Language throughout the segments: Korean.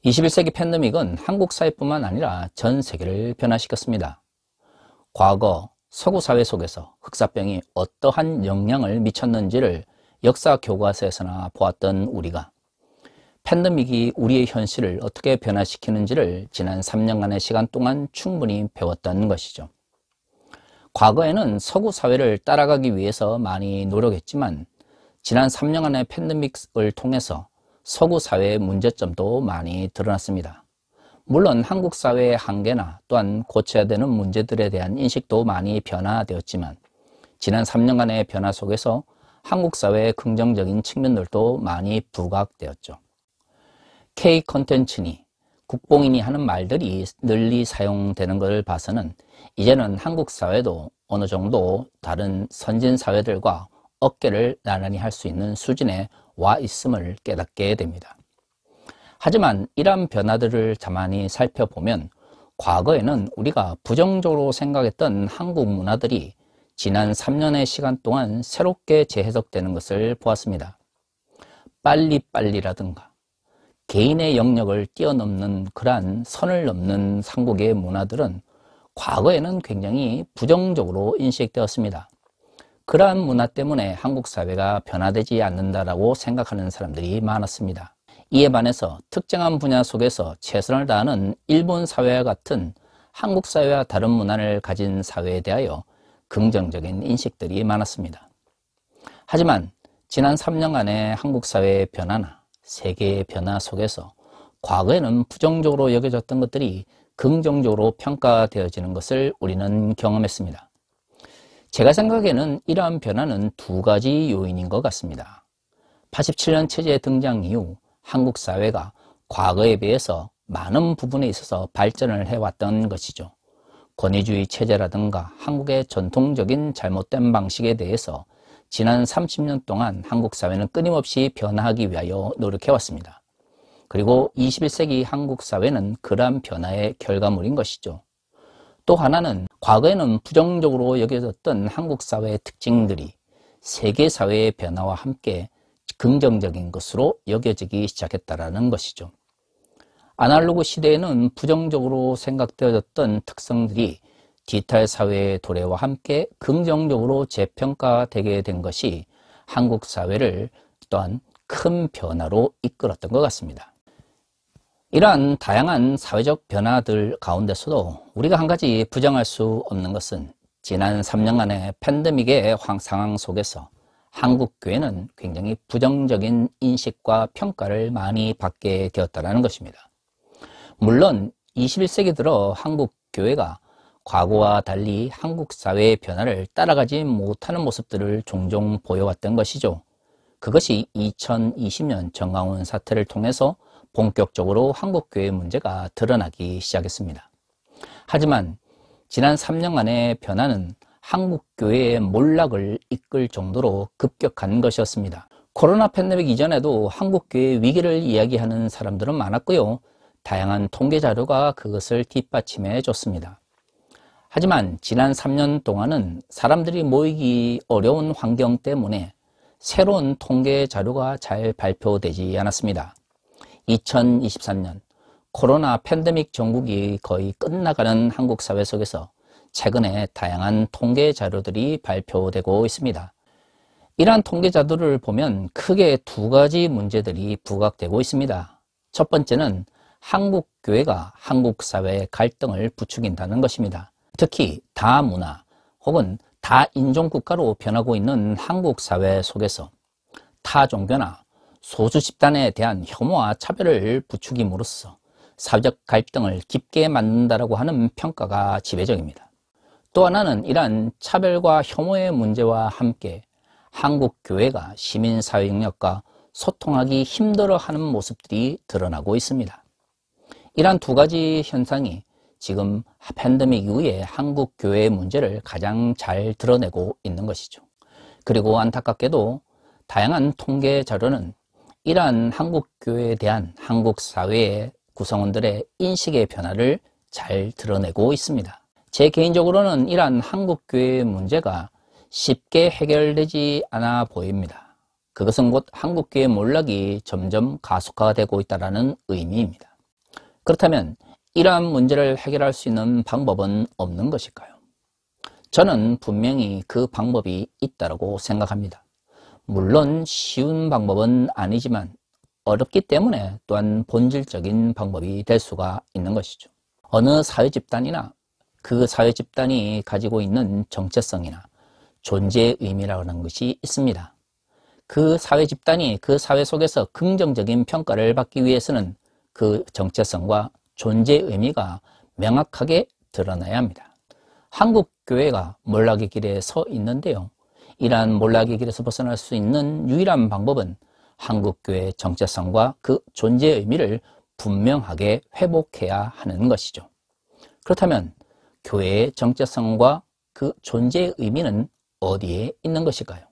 21세기 팬데믹은 한국 사회뿐만 아니라 전 세계를 변화시켰습니다. 과거 서구 사회 속에서 흑사병이 어떠한 영향을 미쳤는지를 역사 교과서에서나 보았던 우리가 팬데믹이 우리의 현실을 어떻게 변화시키는지를 지난 3년간의 시간 동안 충분히 배웠던 것이죠. 과거에는 서구 사회를 따라가기 위해서 많이 노력했지만 지난 3년간의 팬데믹을 통해서 서구 사회의 문제점도 많이 드러났습니다. 물론 한국 사회의 한계나 또한 고쳐야 되는 문제들에 대한 인식도 많이 변화되었지만 지난 3년간의 변화 속에서 한국 사회의 긍정적인 측면들도 많이 부각되었죠. K 컨텐츠니 국뽕이니 하는 말들이 널리 사용되는 것을 봐서는 이제는 한국 사회도 어느 정도 다른 선진 사회들과 어깨를 나란히 할 수 있는 수준에 와 있음을 깨닫게 됩니다. 하지만 이러한 변화들을 가만히 살펴보면 과거에는 우리가 부정적으로 생각했던 한국 문화들이 지난 3년의 시간 동안 새롭게 재해석되는 것을 보았습니다. 빨리빨리라든가 개인의 영역을 뛰어넘는 그러한 선을 넘는 한국의 문화들은 과거에는 굉장히 부정적으로 인식되었습니다. 그러한 문화 때문에 한국 사회가 변화되지 않는다라고 생각하는 사람들이 많았습니다. 이에 반해서 특정한 분야 속에서 최선을 다하는 일본 사회와 같은 한국 사회와 다른 문화를 가진 사회에 대하여 긍정적인 인식들이 많았습니다. 하지만 지난 3년간의 한국 사회의 변화나 세계의 변화 속에서 과거에는 부정적으로 여겨졌던 것들이 긍정적으로 평가되어지는 것을 우리는 경험했습니다. 제가 생각에는 이러한 변화는 두 가지 요인인 것 같습니다. 87년 체제 등장 이후 한국 사회가 과거에 비해서 많은 부분에 있어서 발전을 해왔던 것이죠. 권위주의 체제라든가 한국의 전통적인 잘못된 방식에 대해서 지난 30년 동안 한국 사회는 끊임없이 변화하기 위하여 노력해왔습니다. 그리고 21세기 한국 사회는 그러한 변화의 결과물인 것이죠. 또 하나는 과거에는 부정적으로 여겨졌던 한국 사회의 특징들이 세계 사회의 변화와 함께 긍정적인 것으로 여겨지기 시작했다는 것이죠. 아날로그 시대에는 부정적으로 생각되어졌던 특성들이 디지털 사회의 도래와 함께 긍정적으로 재평가되게 된 것이 한국 사회를 또한 큰 변화로 이끌었던 것 같습니다. 이러한 다양한 사회적 변화들 가운데서도 우리가 한 가지 부정할 수 없는 것은 지난 3년간의 팬데믹의 상황 속에서 한국 교회는 굉장히 부정적인 인식과 평가를 많이 받게 되었다는 것입니다. 물론 21세기 들어 한국 교회가 과거와 달리 한국 사회의 변화를 따라가지 못하는 모습들을 종종 보여왔던 것이죠. 그것이 2020년 정강훈 사태를 통해서 본격적으로 한국교회 문제가 드러나기 시작했습니다. 하지만 지난 3년간의 변화는 한국교회의 몰락을 이끌 정도로 급격한 것이었습니다. 코로나 팬데믹 이전에도 한국교회의 위기를 이야기하는 사람들은 많았고요. 다양한 통계 자료가 그것을 뒷받침해 줬습니다. 하지만 지난 3년 동안은 사람들이 모이기 어려운 환경 때문에 새로운 통계 자료가 잘 발표되지 않았습니다. 2023년 코로나 팬데믹 전국이 거의 끝나가는 한국 사회 속에서 최근에 다양한 통계 자료들이 발표되고 있습니다. 이러한 통계 자료를 보면 크게 두 가지 문제들이 부각되고 있습니다. 첫 번째는 한국 교회가 한국 사회의 갈등을 부추긴다는 것입니다. 특히 다문화 혹은 다인종 국가로 변하고 있는 한국 사회 속에서 타종교나 소수 집단에 대한 혐오와 차별을 부추김으로써 사회적 갈등을 깊게 만든다라고 하는 평가가 지배적입니다. 또 하나는 이러한 차별과 혐오의 문제와 함께 한국 교회가 시민사회 영역과 소통하기 힘들어하는 모습들이 드러나고 있습니다. 이러한 두 가지 현상이 지금 팬데믹 이후에 한국 교회의 문제를 가장 잘 드러내고 있는 것이죠. 그리고 안타깝게도 다양한 통계 자료는 이러한 한국 교회에 대한 한국 사회의 구성원들의 인식의 변화를 잘 드러내고 있습니다. 제 개인적으로는 이러한 한국 교회의 문제가 쉽게 해결되지 않아 보입니다. 그것은 곧 한국 교회의 몰락이 점점 가속화되고 있다는 의미입니다. 그렇다면 이러한 문제를 해결할 수 있는 방법은 없는 것일까요? 저는 분명히 그 방법이 있다고 생각합니다. 물론 쉬운 방법은 아니지만 어렵기 때문에 또한 본질적인 방법이 될 수가 있는 것이죠. 어느 사회 집단이나 그 사회 집단이 가지고 있는 정체성이나 존재의 의미라는 것이 있습니다. 그 사회 집단이 그 사회 속에서 긍정적인 평가를 받기 위해서는 그 정체성과 존재의 의미가 명확하게 드러나야 합니다. 한국 교회가 몰락의 길에 서 있는데요. 이러한 몰락의 길에서 벗어날 수 있는 유일한 방법은 한국 교회의 정체성과 그 존재의 의미를 분명하게 회복해야 하는 것이죠. 그렇다면 교회의 정체성과 그 존재의 의미는 어디에 있는 것일까요?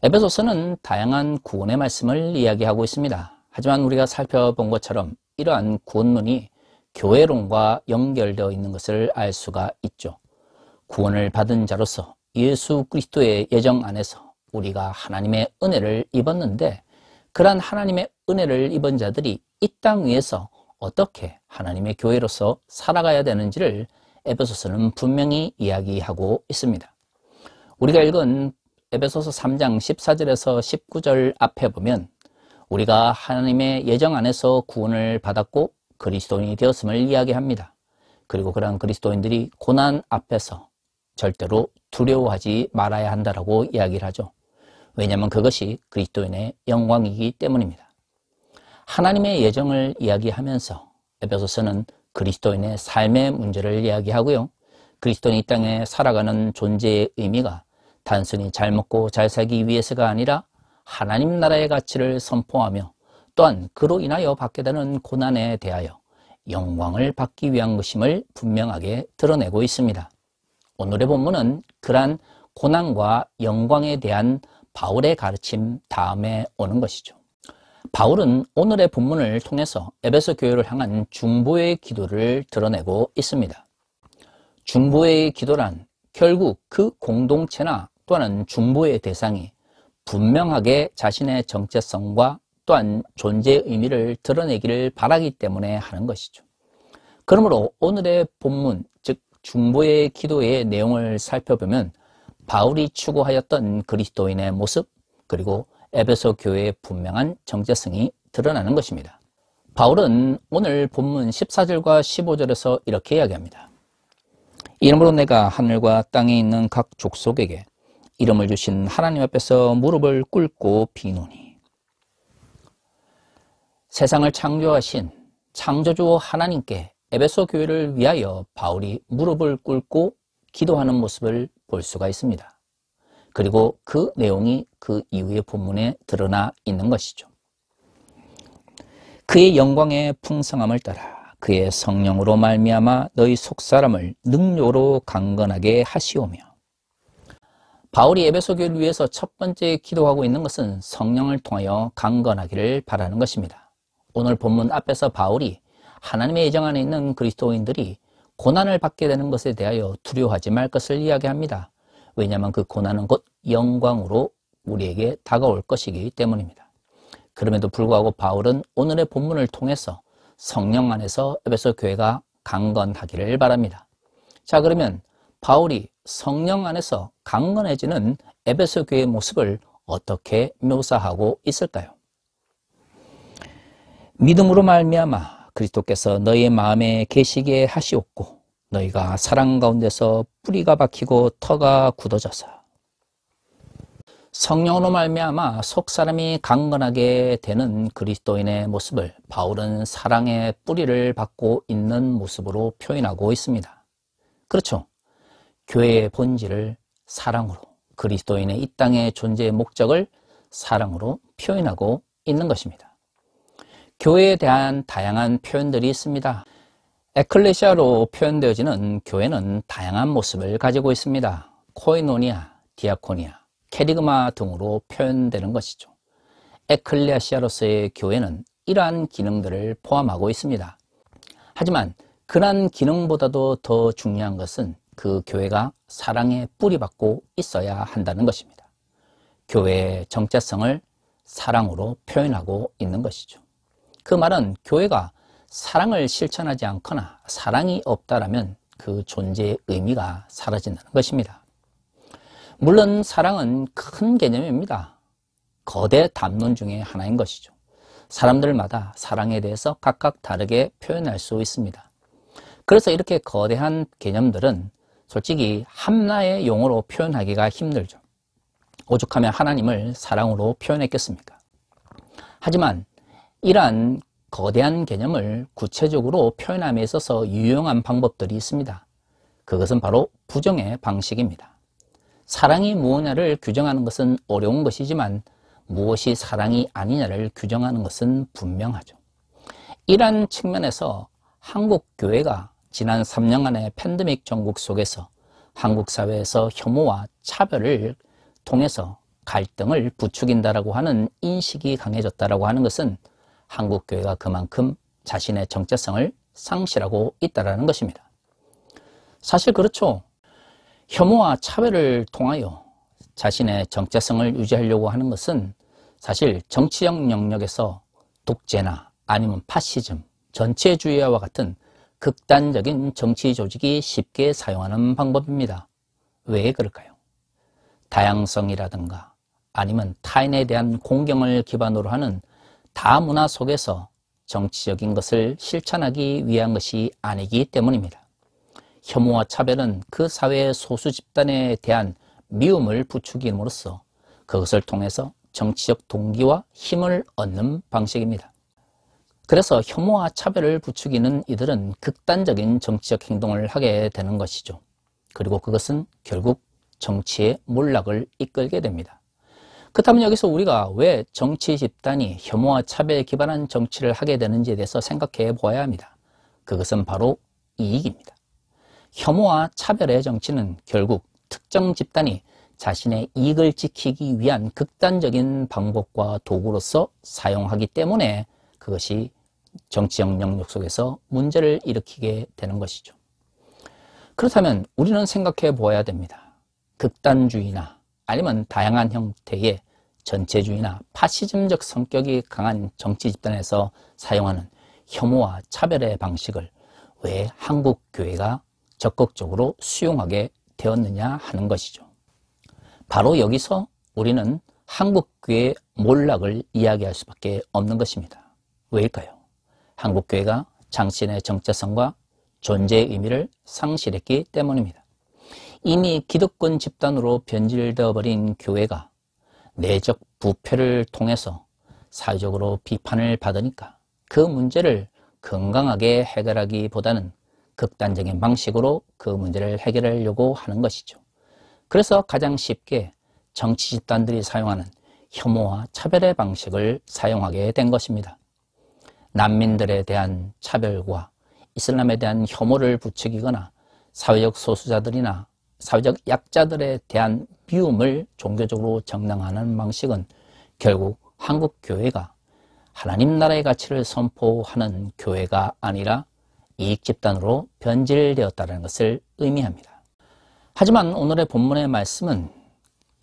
에베소서는 다양한 구원의 말씀을 이야기하고 있습니다. 하지만 우리가 살펴본 것처럼 이러한 구원론이 교회론과 연결되어 있는 것을 알 수가 있죠. 구원을 받은 자로서 예수 그리스도의 예정 안에서 우리가 하나님의 은혜를 입었는데, 그러한 하나님의 은혜를 입은 자들이 이 땅 위에서 어떻게 하나님의 교회로서 살아가야 되는지를 에베소서는 분명히 이야기하고 있습니다. 우리가 읽은 에베소서 3장 14절에서 19절 앞에 보면 우리가 하나님의 예정 안에서 구원을 받았고 그리스도인이 되었음을 이야기합니다. 그리고 그러한 그리스도인들이 고난 앞에서 절대로 두려워하지 말아야 한다라고 이야기를 하죠. 왜냐하면 그것이 그리스도인의 영광이기 때문입니다. 하나님의 예정을 이야기하면서 에베소서는 그리스도인의 삶의 문제를 이야기하고요. 그리스도인이 이 땅에 살아가는 존재의 의미가 단순히 잘 먹고 잘 살기 위해서가 아니라 하나님 나라의 가치를 선포하며 또한 그로 인하여 받게 되는 고난에 대하여 영광을 받기 위한 것임을 분명하게 드러내고 있습니다. 오늘의 본문은 그러한 고난과 영광에 대한 바울의 가르침 다음에 오는 것이죠. 바울은 오늘의 본문을 통해서 에베소 교회를 향한 중보의 기도를 드러내고 있습니다. 중보의 기도란 결국 그 공동체나 또는 중보의 대상이 분명하게 자신의 정체성과 또한 존재의 의미를 드러내기를 바라기 때문에 하는 것이죠. 그러므로 오늘의 본문, 즉 중보의 기도의 내용을 살펴보면 바울이 추구하였던 그리스도인의 모습, 그리고 에베소 교회의 분명한 정체성이 드러나는 것입니다. 바울은 오늘 본문 14절과 15절에서 이렇게 이야기합니다. 이러므로 내가 하늘과 땅에 있는 각 족속에게 이름을 주신 하나님 앞에서 무릎을 꿇고 비노니, 세상을 창조하신 창조주 하나님께 에베소 교회를 위하여 바울이 무릎을 꿇고 기도하는 모습을 볼 수가 있습니다. 그리고 그 내용이 그 이후의 본문에 드러나 있는 것이죠. 그의 영광의 풍성함을 따라 그의 성령으로 말미암아 너희 속사람을 능력으로 강건하게 하시오며, 바울이 에베소 교회를 위해서 첫 번째 기도하고 있는 것은 성령을 통하여 강건하기를 바라는 것입니다. 오늘 본문 앞에서 바울이 하나님의 예정 안에 있는 그리스도인들이 고난을 받게 되는 것에 대하여 두려워하지 말 것을 이야기합니다. 왜냐하면 그 고난은 곧 영광으로 우리에게 다가올 것이기 때문입니다. 그럼에도 불구하고 바울은 오늘의 본문을 통해서 성령 안에서 에베소 교회가 강건하기를 바랍니다. 자, 그러면 바울이 성령 안에서 강건해지는 에베소 교회의 모습을 어떻게 묘사하고 있을까요? 믿음으로 말미암아 그리스도께서 너희의 마음에 계시게 하시옵고 너희가 사랑 가운데서 뿌리가 박히고 터가 굳어져서, 성령으로 말미암아 속사람이 강건하게 되는 그리스도인의 모습을 바울은 사랑의 뿌리를 받고 있는 모습으로 표현하고 있습니다. 그렇죠. 교회의 본질을 사랑으로, 그리스도인의 이 땅의 존재의 목적을 사랑으로 표현하고 있는 것입니다. 교회에 대한 다양한 표현들이 있습니다. 에클레시아로 표현되어지는 교회는 다양한 모습을 가지고 있습니다. 코이노니아, 디아코니아, 캐리그마 등으로 표현되는 것이죠. 에클레시아로서의 교회는 이러한 기능들을 포함하고 있습니다. 하지만 그러한 기능보다도 더 중요한 것은 그 교회가 사랑에 뿌리박고 있어야 한다는 것입니다. 교회의 정체성을 사랑으로 표현하고 있는 것이죠. 그 말은 교회가 사랑을 실천하지 않거나 사랑이 없다라면 그 존재의 의미가 사라진다는 것입니다. 물론 사랑은 큰 개념입니다. 거대 담론 중에 하나인 것이죠. 사람들마다 사랑에 대해서 각각 다르게 표현할 수 있습니다. 그래서 이렇게 거대한 개념들은 솔직히 하나의 용어로 표현하기가 힘들죠. 오죽하면 하나님을 사랑으로 표현했겠습니까? 하지만 이러한 거대한 개념을 구체적으로 표현함에 있어서 유용한 방법들이 있습니다. 그것은 바로 부정의 방식입니다. 사랑이 무엇냐를 규정하는 것은 어려운 것이지만 무엇이 사랑이 아니냐를 규정하는 것은 분명하죠. 이러한 측면에서 한국 교회가 지난 3년간의 팬데믹 전국 속에서 한국 사회에서 혐오와 차별을 통해서 갈등을 부추긴다라고 하는 인식이 강해졌다라고 하는 것은 한국 교회가 그만큼 자신의 정체성을 상실하고 있다라는 것입니다. 사실 그렇죠. 혐오와 차별을 통하여 자신의 정체성을 유지하려고 하는 것은 사실 정치적 영역에서 독재나 아니면 파시즘, 전체주의와 같은 극단적인 정치 조직이 쉽게 사용하는 방법입니다. 왜 그럴까요? 다양성이라든가 아니면 타인에 대한 공경을 기반으로 하는 다문화 속에서 정치적인 것을 실천하기 위한 것이 아니기 때문입니다. 혐오와 차별은 그 사회의 소수 집단에 대한 미움을 부추김으로써 그것을 통해서 정치적 동기와 힘을 얻는 방식입니다. 그래서 혐오와 차별을 부추기는 이들은 극단적인 정치적 행동을 하게 되는 것이죠. 그리고 그것은 결국 정치의 몰락을 이끌게 됩니다. 그렇다면 여기서 우리가 왜 정치 집단이 혐오와 차별에 기반한 정치를 하게 되는지에 대해서 생각해 보아야 합니다. 그것은 바로 이익입니다. 혐오와 차별의 정치는 결국 특정 집단이 자신의 이익을 지키기 위한 극단적인 방법과 도구로서 사용하기 때문에 그것이 정치적 영역 속에서 문제를 일으키게 되는 것이죠. 그렇다면 우리는 생각해 보아야 됩니다. 극단주의나 아니면 다양한 형태의 전체주의나 파시즘적 성격이 강한 정치 집단에서 사용하는 혐오와 차별의 방식을 왜 한국 교회가 적극적으로 수용하게 되었느냐 하는 것이죠. 바로 여기서 우리는 한국 교회의 몰락을 이야기할 수밖에 없는 것입니다. 왜일까요? 한국 교회가 자신의 정체성과 존재의 의미를 상실했기 때문입니다. 이미 기득권 집단으로 변질되어 버린 교회가 내적 부패를 통해서 사회적으로 비판을 받으니까 그 문제를 건강하게 해결하기보다는 극단적인 방식으로 그 문제를 해결하려고 하는 것이죠. 그래서 가장 쉽게 정치 집단들이 사용하는 혐오와 차별의 방식을 사용하게 된 것입니다. 난민들에 대한 차별과 이슬람에 대한 혐오를 부추기거나 사회적 소수자들이나 사회적 약자들에 대한 미움을 종교적으로 정당화하는 방식은 결국 한국 교회가 하나님 나라의 가치를 선포하는 교회가 아니라 이익집단으로 변질되었다는 것을 의미합니다. 하지만 오늘의 본문의 말씀은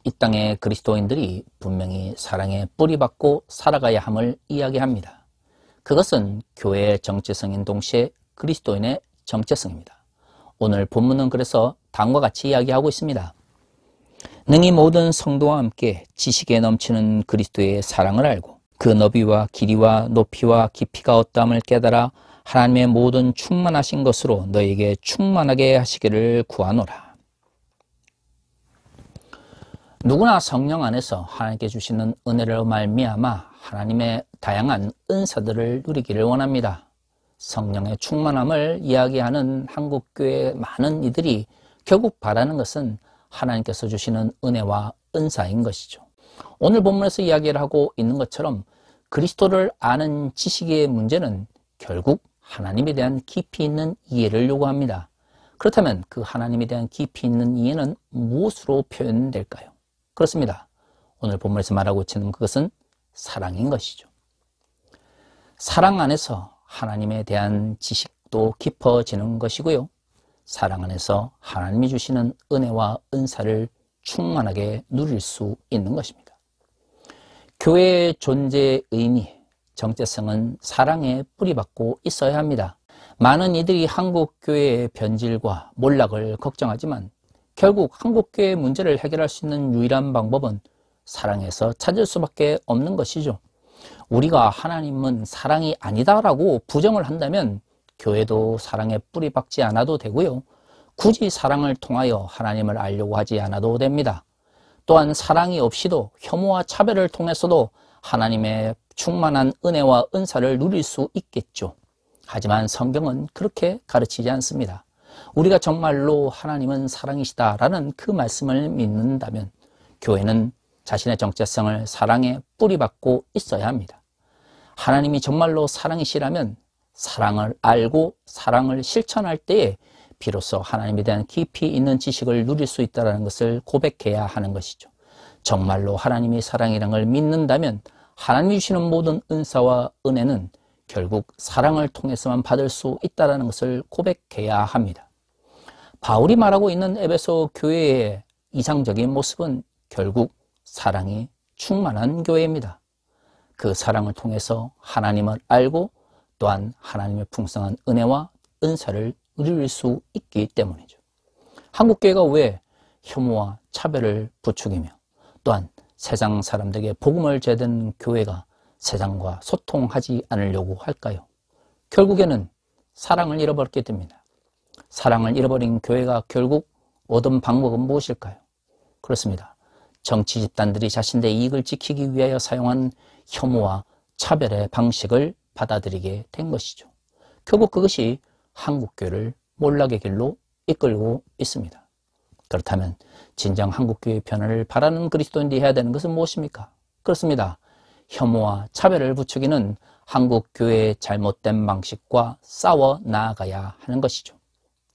이 땅의 그리스도인들이 분명히 사랑에 뿌리박고 살아가야 함을 이야기합니다. 그것은 교회의 정체성인 동시에 그리스도인의 정체성입니다. 오늘 본문은 그래서 다음과 같이 이야기하고 있습니다. 능히 모든 성도와 함께 지식에 넘치는 그리스도의 사랑을 알고 그 너비와 길이와 높이와 깊이가 어떠함을 깨달아 하나님의 모든 충만하신 것으로 너에게 충만하게 하시기를 구하노라. 누구나 성령 안에서 하나님께 주시는 은혜를 말미암아 하나님의 다양한 은사들을 누리기를 원합니다. 성령의 충만함을 이야기하는 한국교회의 많은 이들이 결국 바라는 것은 하나님께서 주시는 은혜와 은사인 것이죠. 오늘 본문에서 이야기를 하고 있는 것처럼 그리스도를 아는 지식의 문제는 결국 하나님에 대한 깊이 있는 이해를 요구합니다. 그렇다면 그 하나님에 대한 깊이 있는 이해는 무엇으로 표현될까요? 그렇습니다. 오늘 본문에서 말하고 있는 그것은 사랑인 것이죠. 사랑 안에서 하나님에 대한 지식도 깊어지는 것이고요. 사랑 안에서 하나님이 주시는 은혜와 은사를 충만하게 누릴 수 있는 것입니다. 교회의 존재의 의미, 정체성은 사랑에 뿌리박고 있어야 합니다. 많은 이들이 한국교회의 변질과 몰락을 걱정하지만 결국 한국교회의 문제를 해결할 수 있는 유일한 방법은 사랑에서 찾을 수밖에 없는 것이죠. 우리가 하나님은 사랑이 아니다라고 부정을 한다면 교회도 사랑에 뿌리박지 않아도 되고요. 굳이 사랑을 통하여 하나님을 알려고 하지 않아도 됩니다. 또한 사랑이 없이도 혐오와 차별을 통해서도 하나님의 충만한 은혜와 은사를 누릴 수 있겠죠. 하지만 성경은 그렇게 가르치지 않습니다. 우리가 정말로 하나님은 사랑이시다라는 그 말씀을 믿는다면 교회는 자신의 정체성을 사랑에 뿌리박고 있어야 합니다. 하나님이 정말로 사랑이시라면 사랑을 알고 사랑을 실천할 때에 비로소 하나님에 대한 깊이 있는 지식을 누릴 수 있다는 것을 고백해야 하는 것이죠. 정말로 하나님이 사랑이라는 걸 믿는다면 하나님이 주시는 모든 은사와 은혜는 결국 사랑을 통해서만 받을 수 있다는 것을 고백해야 합니다. 바울이 말하고 있는 에베소 교회의 이상적인 모습은 결국 사랑이 충만한 교회입니다. 그 사랑을 통해서 하나님을 알고 또한 하나님의 풍성한 은혜와 은사를 누릴 수 있기 때문이죠. 한국교회가 왜 혐오와 차별을 부추기며 또한 세상 사람들에게 복음을 제된 교회가 세상과 소통하지 않으려고 할까요? 결국에는 사랑을 잃어버리게 됩니다. 사랑을 잃어버린 교회가 결국 얻은 방법은 무엇일까요? 그렇습니다. 정치 집단들이 자신들의 이익을 지키기 위하여 사용한 혐오와 차별의 방식을 받아들이게 된 것이죠. 결국 그것이 한국교회를 몰락의 길로 이끌고 있습니다. 그렇다면 진정 한국교회의 변화를 바라는 그리스도인들이 해야 되는 것은 무엇입니까? 그렇습니다. 혐오와 차별을 부추기는 한국교회의 잘못된 방식과 싸워 나아가야 하는 것이죠.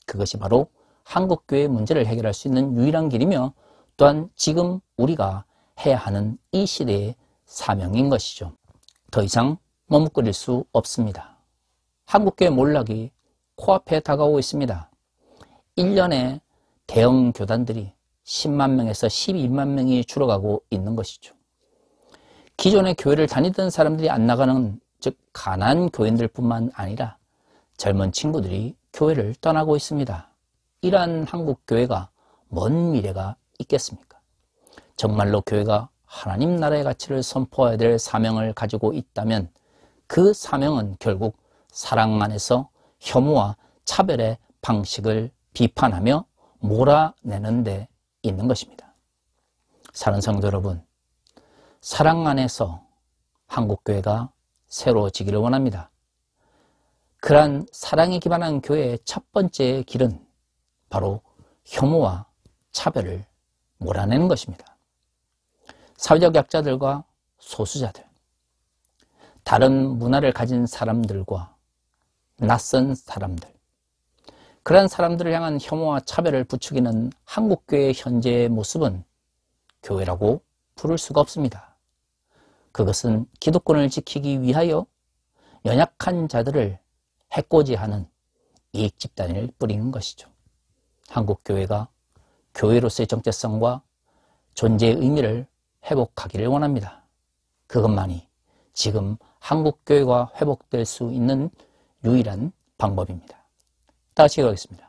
그것이 바로 한국교회의 문제를 해결할 수 있는 유일한 길이며 또한 지금 우리가 해야 하는 이 시대의 사명인 것이죠. 더 이상 머뭇거릴 수 없습니다. 한국교회 몰락이 코앞에 다가오고 있습니다. 1년에 대형 교단들이 10만 명에서 12만 명이 줄어가고 있는 것이죠. 기존의 교회를 다니던 사람들이 안 나가는, 즉 가난한 교인들 뿐만 아니라 젊은 친구들이 교회를 떠나고 있습니다. 이러한 한국교회가 먼 미래가 있겠습니까? 정말로 교회가 하나님 나라의 가치를 선포해야 될 사명을 가지고 있다면 그 사명은 결국 사랑 안에서 혐오와 차별의 방식을 비판하며 몰아내는 데 있는 것입니다. 사랑하는 성도 여러분, 사랑 안에서 한국교회가 새로워지기를 원합니다. 그러한 사랑에 기반한 교회의 첫 번째 길은 바로 혐오와 차별을 몰아내는 것입니다. 사회적 약자들과 소수자들, 다른 문화를 가진 사람들과 낯선 사람들, 그러한 사람들을 향한 혐오와 차별을 부추기는 한국교회의 현재의 모습은 교회라고 부를 수가 없습니다. 그것은 기득권을 지키기 위하여 연약한 자들을 해코지하는 이익집단일 뿐인 것이죠. 한국교회가 교회로서의 정체성과 존재의 의미를 회복하기를 원합니다. 그것만이 지금 한국교회가 회복될 수 있는 유일한 방법입니다. 다 같이 기도하겠습니다.